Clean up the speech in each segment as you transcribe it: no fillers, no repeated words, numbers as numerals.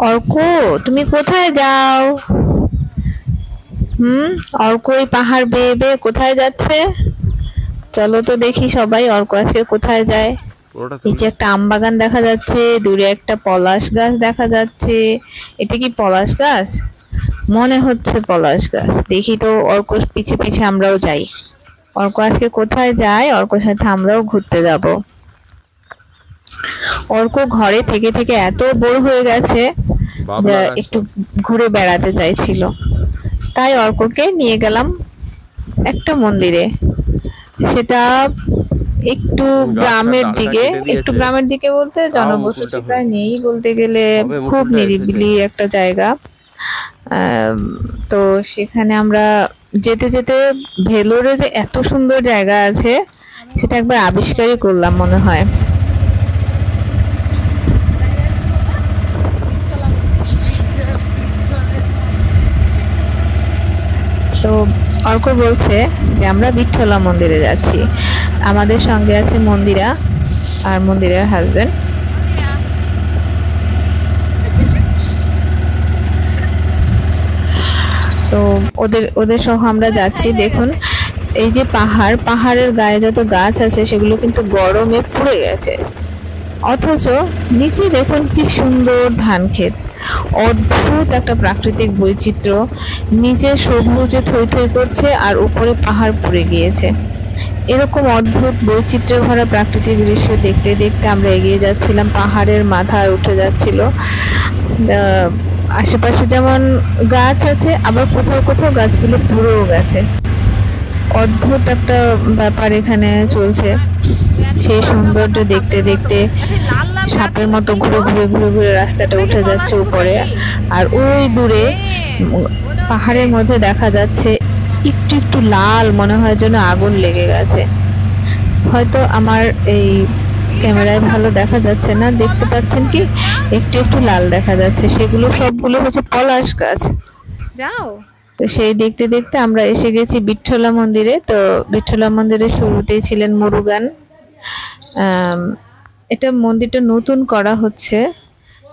অর্ক, তুমি কোথায় যাও? অর্ক ওই পাহাড় বেয়ে বেয়ে কোথায় যাচ্ছে? চলো তো দেখি সবাই অর্ক আজকে কোথায় যায়। নিচে একটা আম বাগান দেখা যাচ্ছে, দূরে একটা পলাশ গাছ দেখা যাচ্ছে। এটা কি পলাশ গাছ? মনে হচ্ছে পলাশ গাছ। দেখি তো অর্ক পিছে পিছে আমরাও যাই। অর্ক আজকে কোথায় যায়, অর্কর সাথে আমরাও ঘুরতে যাব। অর্ক ঘরে থেকে থেকে এত বোর হয়ে গেছে যে একটু ঘুরে বেড়াতে চাইছিল। তাই অর্ককে নিয়ে গেলাম একটা মন্দিরে। সেটা একটু গ্রামের দিকে বলতে জনবসতি প্রায় নেই বলতে গেলে, খুব নিরিবিলি একটা জায়গা। তো সেখানে আমরা যেতে যেতে ভেলোরে যে এত সুন্দর জায়গা আছে সেটা একবার আবিষ্কারই করলাম মনে হয়। তো অর্ক বলছে যে আমরা বিঠ্ঠলা মন্দিরে যাচ্ছি। আমাদের সঙ্গে আছে মন্দিরা আর মন্দিরের হাজবেন্ড। তো ওদের সহ আমরা যাচ্ছি। দেখুন এই যে পাহাড়ের গায়ে যত গাছ আছে সেগুলো কিন্তু গরমে পুড়ে গেছে, অথচ নিচে দেখুন কি সুন্দর ধান ক্ষেত। অদ্ভুত একটা প্রাকৃতিক বৈচিত্র্য, নিচে সবুজে থই থই করছে আর উপরে পাহাড় পড়ে গিয়েছে। এরকম অদ্ভুত বৈচিত্র্য ভরা প্রাকৃতিক দৃশ্য দেখতে দেখতে আমরা এগিয়ে যাচ্ছিলাম। পাহাড়ের মাথায় উঠে যাচ্ছিল। আশেপাশে যেমন গাছ আছে, আবার কোথাও কোথাও গাছগুলো পুড়েও গেছে। অদ্ভুত একটা ব্যাপার এখানে চলছে। সেই সৌন্দর্য দেখতে দেখতে সাপের মতো ঘুরে ঘুরে ঘুরে ঘুরে রাস্তাটা উঠে যাচ্ছে উপরে। আর ওই দূরে পাহাড়ের মধ্যে দেখা যাচ্ছে একটু একটু লাল, মনে হয় যেন আগুন লেগে গেছে। হয়তো আমার এই ক্যামেরায় ভালো দেখা যাচ্ছে না, দেখতে পাচ্ছেন কি একটু একটু লাল দেখা যাচ্ছে, সেগুলো সবগুলো হচ্ছে পলাশ গাছ। যাও তো সেই দেখতে দেখতে আমরা এসে গেছি বিঠ্ঠলা মন্দিরে। তো বিঠ্ঠলা মন্দিরের শুরুতেই ছিলেন মুরুগান। এটা মন্দিরটা নতুন করা হচ্ছে,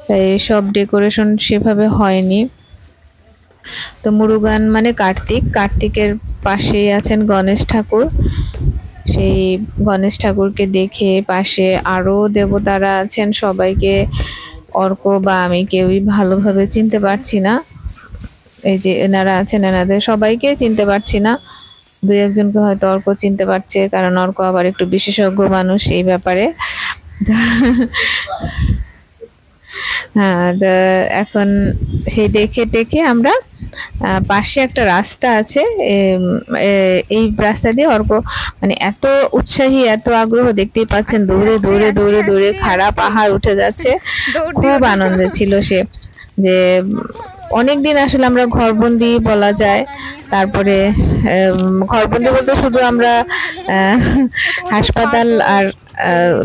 তাই সব ডেকোরেশন সেভাবে হয়নি। তো মুরুগান মানে কার্তিকের পাশেই আছেন গণেশ ঠাকুর। সেই গণেশ ঠাকুরকে দেখে পাশে আরো দেবতারা আছেন, সবাইকে অর্ক বা আমি কেউই ভালোভাবে চিনতে পারছি না। এই যে এনারা আছেন, এনাদের সবাইকে চিনতে পারছি না। দুই একজনকে হয়তো অর্ক চিনতে পারছে, কারণ অর্ক আবার একটু বিশেষজ্ঞ মানুষ এই ব্যাপারে। হ্যাঁ, এখন সেই দেখে টেকে আমরা পাশে একটা রাস্তা আছে, এই রাস্তা দিয়ে অর্ক মানে এত উৎসাহী, এত আগ্রহ, দেখতেই পাচ্ছেন দৌড়ে দৌড়ে দৌড়ে দৌড়ে খাড়া পাহাড় উঠে যাচ্ছে। খুব আনন্দে ছিল সে, যে অনেকদিন আসলে আমরা ঘরবন্দি বলা যায়। তারপরে ঘরবন্দি বলতে শুধু আমরা হাসপাতাল আর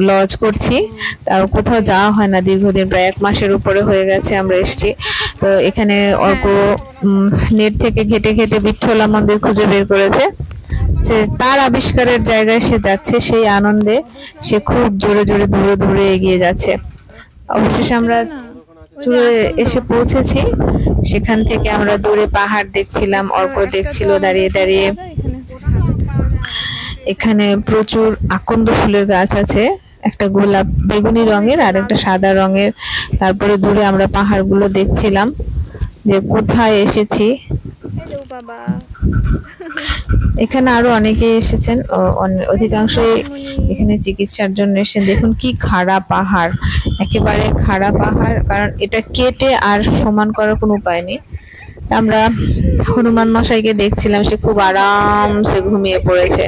লজ করছি, তার কোথাও যাওয়া হয় না দীর্ঘদিন, প্রায় 1 মাসের উপরে হয়ে গেছে আমরা এসেছি। তো এখানে অর্ক নেট থেকে ঘেটে ঘেটে বিঠ্ঠলা মন্দির খুঁজে বের করেছে। সে তার আবিষ্কারের জায়গায় সে যাচ্ছে, সেই আনন্দে সে খুব জোরে জোরে দৌড়ে দৌড়ে এগিয়ে যাচ্ছে। অবশেষে আমরা চলে এসে পৌঁছেছি। সেখান থেকে আমরা দূরে পাহাড় দেখছিলাম, অর্ক দেখছিল দাঁড়িয়ে দাঁড়িয়ে। এখানে প্রচুর আকন্দ ফুলের গাছ আছে, একটা গোলাপ বেগুনি রঙের আর একটা সাদা রঙের। তারপরে দূরে আমরা পাহাড়গুলো দেখছিলাম যে কোথায় এসেছি। এখানে আরো অনেকে এসেছেন, অধিকাংশই এখানে চিকিৎসার জন্য এসেছেন। দেখুন কি খাড়া পাহাড়, একেবারে খাড়া পাহাড়, কারণ এটা কেটে আর সমান করার কোনো উপায় নেই। আমরা হনুমান মশাইকে দেখছিলাম, সে খুব আরামসে ঘুমিয়ে পড়েছে।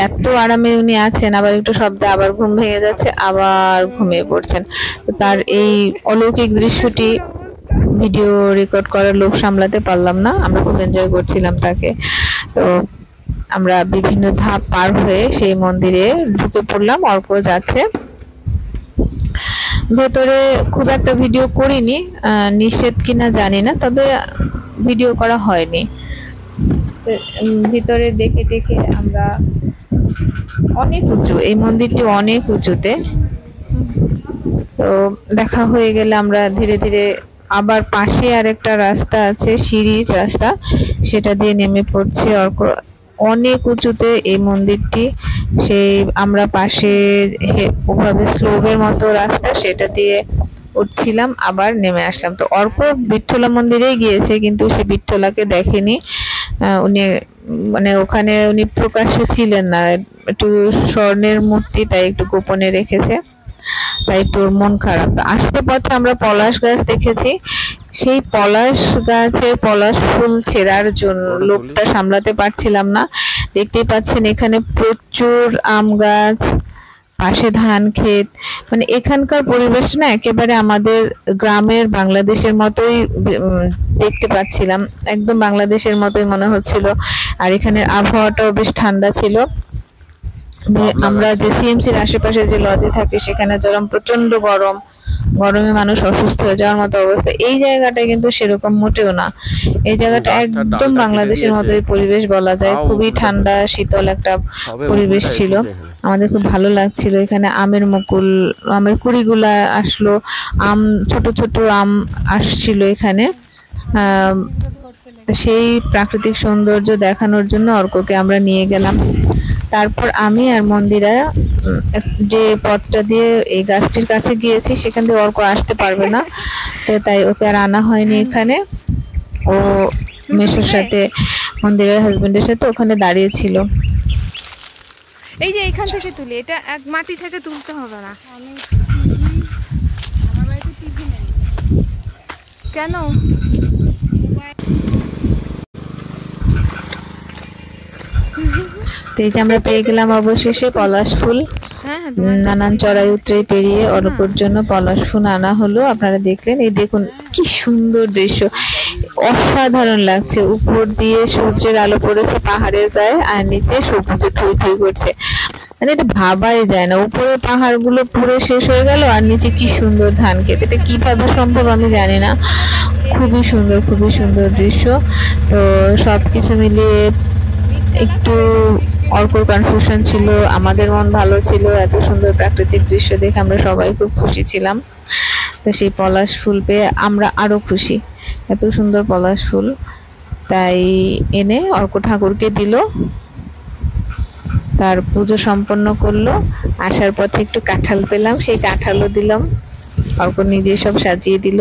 এত আরামে উনি আছেন, আবার একটু শব্দে আবার ঘুম ভেঙে যাচ্ছে, আবার ঘুমিয়ে পড়ছেন। তার এই অলৌকিক দৃশ্যটি ভিডিও রেকর্ড করার লোক সামলাতে পারলাম না, আমরা খুব এনজয় করছিলাম তাকে। তো আমরা বিভিন্ন ধাপ পার হয়ে সেই মন্দিরে ঢুকে পড়লাম। অর্ক যাচ্ছে ভেতরে। খুব একটা ভিডিও করিনি, নিষেধ কিনা জানি না, তবে ভিডিও করা হয়নি। ভিতরে দেখে দেখে আমরা, অনেক উঁচু এই মন্দিরটি, অনেক উঁচুতে। তো দেখা হয়ে গেলে আমরা ধীরে ধীরে আবার পাশে আরেকটা রাস্তা আছে, সিঁড়ির রাস্তা, সেটা দিয়ে নেমে পড়ছে অর্ক। অনেক উঁচুতে এই মন্দিরটি। সেই আমরা পাশে ওভাবে স্লোপের মতো রাস্তা, সেটা দিয়ে উঠছিলাম, আবার নেমে আসলাম। তো অর্ক বিঠ্ঠলা মন্দিরেই গিয়েছে, কিন্তু সে বিঠ্ঠলাকে দেখেনি। উনি মানে ওখানে উনি প্রকাশ্যে ছিলেন না, একটু স্বর্ণের মূর্তি, তাই একটু গোপনে রেখেছে, তাই তোর মন খারাপ। আসতে পথে আমরা পলাশ গাছ দেখেছি। সেই পলাশ গাছের পলাশ ফুল ছেঁড়ার জন্য লোভটা সামলাতে পারছিলাম না। দেখতেই পাচ্ছেন এখানে প্রচুর আম গাছ, পাশে ধান ক্ষেত, মানে এখানকার পরিবেশটা না একেবারে আমাদের গ্রামের বাংলাদেশের মতোই দেখতে পাচ্ছিলাম, একদম বাংলাদেশের মতোই মনে হচ্ছিল। আর এখানের আবহাওয়াটাও বেশ ঠান্ডা ছিল। আমরা যে সিএমসির আশেপাশে যে লজে থাকি সেখানে যেরকম প্রচন্ড গরম, গরমে মানুষ অসুস্থ হয়ে যাওয়ার মতো অবস্থা, এই জায়গাটা কিন্তু সেরকম মোটেও না। এই জায়গাটা একদম বাংলাদেশের মতোই পরিবেশ বলা যায়, খুবই ঠান্ডা শীতল একটা পরিবেশ ছিল। আমাদের খুব ভালো লাগছিল। এখানে আমের মুকুল, আমের কুড়িগুলা আসলো, আম ছোট ছোট আম আসছিল এখানে। সেই প্রাকৃতিক সৌন্দর্য দেখানোর জন্য অর্ককে আমরা নিয়ে গেলাম। তারপর আমি আর মন্দিরা যে পথটা দিয়ে এই গাছটির কাছে গিয়েছি সেখান দিয়ে অর্ক আসতে পারবে না, তো তাই ওকে আর আনা হয়নি এখানে। ও মেসোর সাথে, মন্দিরের হাজবেন্ডের সাথে ওখানে দাঁড়িয়ে ছিল। এই যে এখান থেকে তুলি, এটা এক মাটি থেকে তুলতে হবে না। কেন? তো এই যে আমরা পেয়ে গেলাম অবশেষে পলাশ ফুল। নানান চড়াই উতরাই পেরিয়ে অর্কর জন্য পলাশ ফুল আনা হলো। আপনারা দেখলেন, এই দেখুন কি সুন্দর দৃশ্য, অসাধারণ লাগছে। উপর দিয়ে সূর্যের আলো পড়েছে পাহাড়ের গায়ে, আর নিচে সবুজে থই থই করছে, মানে এটা ভাবাই যায় না। উপরে পাহাড়গুলো পুরো শেষ হয়ে গেল, আর নিচে কি সুন্দর ধান ক্ষেত, এটা কিভাবে সম্ভব আমি জানি না। খুবই সুন্দর, খুবই সুন্দর দৃশ্য। তো সবকিছু মিলিয়ে একটু অর্কর কনফিউশন ছিল, আমাদের মন ভালো ছিল। এত সুন্দর প্রাকৃতিক দৃশ্য দেখে আমরা সবাই খুব খুশি ছিলাম। তো সেই পলাশ ফুল পেয়ে আমরা আরো খুশি, এত সুন্দর পলাশ ফুল। তাই এনে অর্ক ঠাকুরকে দিল, তার পুজো সম্পন্ন করলো। আসার পথে একটু কাঁঠাল পেলাম, সেই কাঁঠালও দিলাম। অর্ক নিজে সব সাজিয়ে দিল।